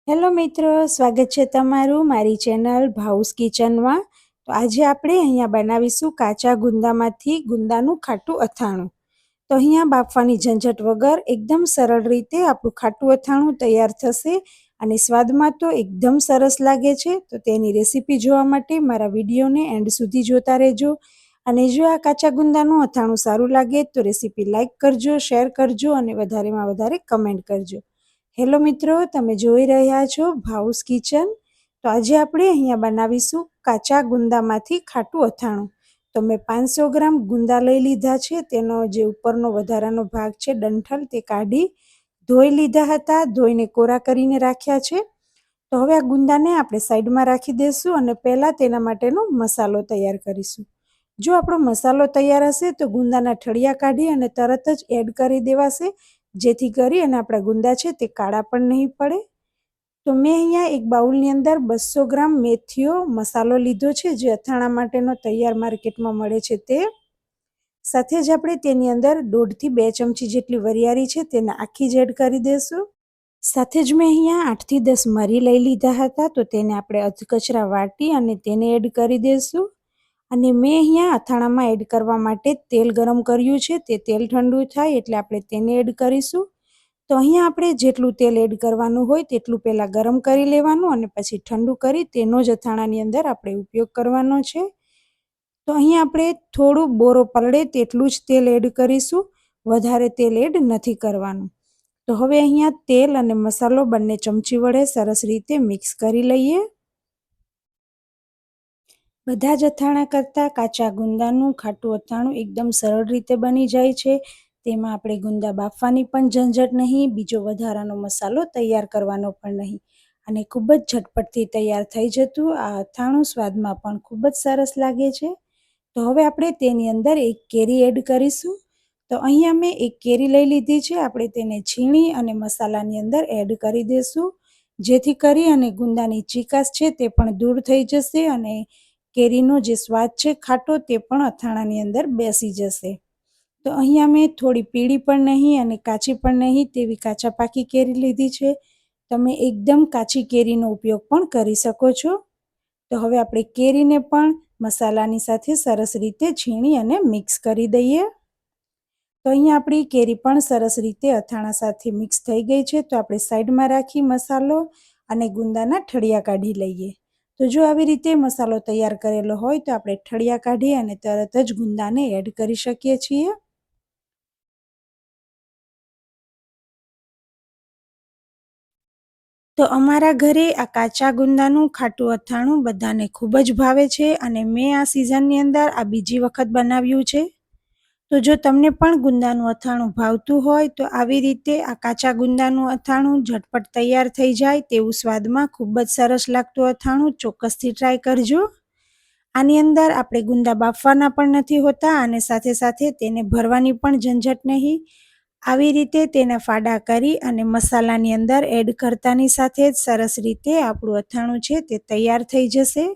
Hello મિત્રો, સ્વાગત છે તમારું મારી ચેનલ ભાઉસ કિચનમાં। તો આજે આપણે અહીંયા બનાવીશું કાચા ગુંદામાંથી ગુંદાનું ખાટું અથાણું। તો અહીંયા બાફવાની ઝંઝટ વગર એકદમ સરળ રીતે આપણું ખાટું અથાણું તૈયાર થશે અને સ્વાદમાં તો એકદમ સરસ લાગે છે। તો તેની રેસીપી જોવા માટે મારા વિડીયોને એન્ડ સુધી જોતા રહેજો। અને જો આ કાચા ગુંદાનું અથાણું સારું લાગે તો રેસીપી લાઈક કરજો, શેર કરજો અને વધારેમાં વધારે કમેન્ટ કરજો। હેલો મિત્રો, તમે જોઈ રહ્યા છો ભાઉસ કિચન। તો આજે આપણે અહીંયા બનાવીશું કાચા ગુંદામાંથી ખાટું અથાણું। તો મેં 500 ગ્રામ ગુંદા લઈ લીધા છે। તેનો જે ઉપરનો વધારાનો ભાગ છે ડંઠલ, તે કાઢી ધોઈ લીધા હતા, ધોઈને કોરા કરીને રાખ્યા છે। તો હવે આ ગુંદાને આપણે સાઈડમાં રાખી દઈશું અને પહેલાં તેના માટેનો મસાલો તૈયાર કરીશું। જો આપણો મસાલો તૈયાર હશે તો ગુંદાના ઠળિયા કાઢી અને તરત જ એડ કરી દેવાશે, જેથી કરી અને આપણા ગુંદા છે તે કાળા પણ નહીં પડે। તો મેં અહીંયા એક બાઉલની અંદર 200 ગ્રામ મેથીઓ મસાલો લીધો છે, જે અથાણા માટેનો તૈયાર માર્કેટમાં મળે છે તે। સાથે જ આપણે તેની અંદર 1.5 થી 2 ચમચી જેટલી વરિયાળી છે તેને આખી જ એડ કરી દઈશું। સાથે જ મેં અહીંયા 8 થી 10 મરી લઈ લીધા હતા, તો તેને આપણે અધકચરા વાટી અને તેને એડ કરી દઈશું। અને મેં અહીંયા અથાણામાં એડ કરવા માટે તેલ ગરમ કર્યું છે, તે તેલ ઠંડુ થાય એટલે આપણે તેને એડ કરીશું। તો અહીંયા આપણે જેટલું તેલ એડ કરવાનું હોય તેટલું પહેલાં ગરમ કરી લેવાનું અને પછી ઠંડુ કરી તેનો જ અથાણાની અંદર આપણે ઉપયોગ કરવાનો છે। તો અહીંયા આપણે થોડું બોરો પલળે તેટલું જ તેલ એડ કરીશું, વધારે તેલ એડ નથી કરવાનું। તો હવે અહીંયા તેલ અને મસાલો બંને ચમચી વડે સરસ રીતે મિક્સ કરી લઈએ। બધા જ અથાણા કરતાં કાચા ગુંદાનું ખાટું અથાણું એકદમ સરળ રીતે બની જાય છે। તેમાં આપણે ગુંદા બાફવાની પણ ઝંઝટ નહીં, બીજો વધારાનો મસાલો તૈયાર કરવાનો પણ નહીં, અને ખૂબ જ ઝટપટથી તૈયાર થઈ જતું આ અથાણું સ્વાદમાં પણ ખૂબ જ સરસ લાગે છે। તો હવે આપણે તેની અંદર એક કેરી એડ કરીશું। તો અહીંયા મેં એક કેરી લઈ લીધી છે, આપણે તેને છીણી અને મસાલાની અંદર એડ કરી દઈશું, જેથી કરી અને ગુંદાની ચીકાશ છે તે પણ દૂર થઈ જશે અને કેરીનો જે સ્વાદ છે ખાટો તે પણ અથાણાની અંદર બેસી જશે। તો અહીંયા મેં થોડી પીળી પણ નહીં અને કાચી પણ નહીં તેવી કાચા પાકી કેરી લીધી છે। તમે એકદમ કાચી કેરીનો ઉપયોગ પણ કરી શકો છો। તો હવે આપણે કેરીને પણ મસાલાની સાથે સરસ રીતે છીણી અને મિક્સ કરી દઈએ। તો અહીંયા આપણી કેરી પણ સરસ રીતે અથાણા સાથે મિક્સ થઈ ગઈ છે। તો આપણે સાઈડમાં રાખી મસાલો અને ગુંદાના ઠળિયા કાઢી લઈએ। તો જો આવી રીતે મસાલો તૈયાર કરેલો હોય તો આપણે ઠળિયા કાઢી અને તરત જ ગુંદાને એડ કરી શકીએ છીએ। તો અમારા ઘરે આ કાચા ગુંદાનું ખાટું અથાણું બધાને ખૂબ જ ભાવે છે અને મેં આ સિઝનની અંદર આ બીજી વખત બનાવ્યું છે। તો જો તમને પણ ગુંદાનું અથાણું ભાવતું હોય તો આવી રીતે આ કાચા ગુંદાનું અથાણું ઝટપટ તૈયાર થઈ જાય તેવું સ્વાદમાં ખૂબ જ સરસ લાગતું અથાણું ચોક્કસથી ટ્રાય કરજો। આની અંદર આપણે ગુંદા બાફવાના પણ નથી હોતા અને સાથે સાથે તેને ભરવાની પણ ઝંઝટ નહીં। આવી રીતે તેના ફાડા કરી અને મસાલાની અંદર એડ કરતાની સાથે જ સરસ રીતે આપણું અથાણું છે તે તૈયાર થઈ જશે।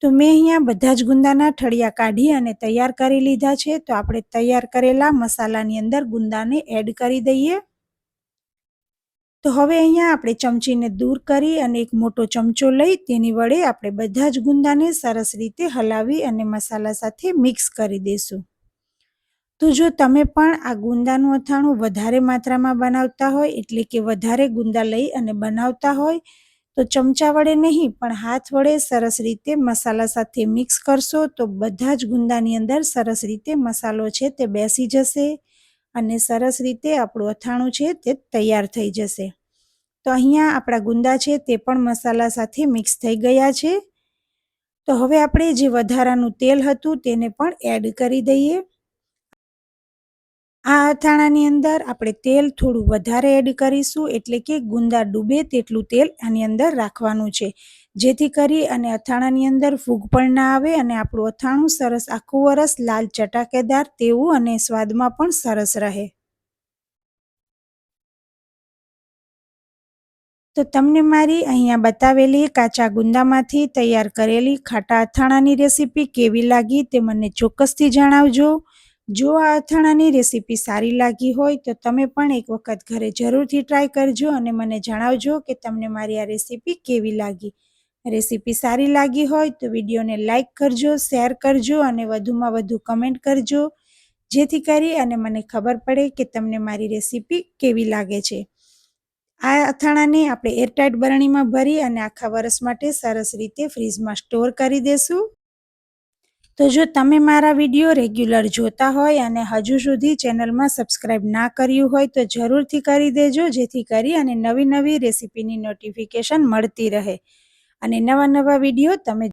તો મેં અહીંયા બધા જ ગુંદાના ઠળિયા કાઢી અને તૈયાર કરી લીધા છે। તો આપણે તૈયાર કરેલા મસાલાની અંદર ગુંદાને એડ કરી દઈએ। તો હવે અહીંયા આપણે ચમચીને દૂર કરી અને એક મોટો ચમચો લઈ તેની વડે આપણે બધા જ ગુંદાને સરસ રીતે હલાવી અને મસાલા સાથે મિક્સ કરી દઈશું। તો જો તમે પણ આ ગુંદાનું અથાણું વધારે માત્રામાં બનાવતા હોય, એટલે કે વધારે ગુંદા લઈ અને બનાવતા હોય, તો ચમચા વડે નહીં પણ હાથ વડે સરસ રીતે મસાલા સાથે મિક્સ કરશો તો બધા જ ગુંદાની અંદર સરસ રીતે મસાલો છે તે બેસી જશે અને સરસ રીતે આપણું અથાણું છે તે તૈયાર થઈ જશે। તો અહીંયા આપણા ગુંદા છે તે પણ મસાલા સાથે મિક્સ થઈ ગયા છે। તો હવે આપણે જે વધારાનું તેલ હતું તેને પણ એડ કરી દઈએ। આ અથાણાની અંદર આપણે તેલ થોડું વધારે એડ કરીશું, એટલે કે ગુંદા ડૂબે તેટલું તેલ આની અંદર રાખવાનું છે, જેથી કરી અને અથાણાની અંદર ફૂગ પણ ના આવે અને આપણું અથાણું સરસ આખું વરસ લાલ ચટાકેદાર તેવું અને સ્વાદમાં પણ સરસ રહે। તો તમને મારી અહીંયા બતાવેલી કાચા ગુંદામાંથી તૈયાર કરેલી ખાટા અથાણાની રેસીપી કેવી લાગી તે મને ચોક્કસથી જણાવજો। જો આ અથાણાની રેસીપી સારી લાગી હોય તો તમે પણ એક વખત ઘરે જરૂરથી ટ્રાય કરજો અને મને જણાવજો કે તમને મારી આ રેસીપી કેવી લાગી. રેસીપી સારી લાગી હોય તો વિડીયોને લાઈક કરજો, શેર કરજો અને વધુમાં વધુ કમેન્ટ કરજો, જેથી કરી અને મને ખબર પડે કે તમને મારી રેસીપી કેવી લાગે છે. આ અથાણાને આપણે એરટાઇટ બરણીમાં ભરી અને આખા વર્ષ માટે સરસ રીતે ફ્રીજમાં સ્ટોર કરી દેશું. તો જો તમે મારા વિડીયો રેગ્યુલર જોતા હોય અને હજુ સુધી ચેનલમાં સબસ્ક્રાઈબ ના કર્યું હોય તો જરૂરથી કરી દેજો, જેથી કરી અને નવી નવી રેસીપીની નોટિફિકેશન મળતી રહે અને નવા નવા વિડીયો તમે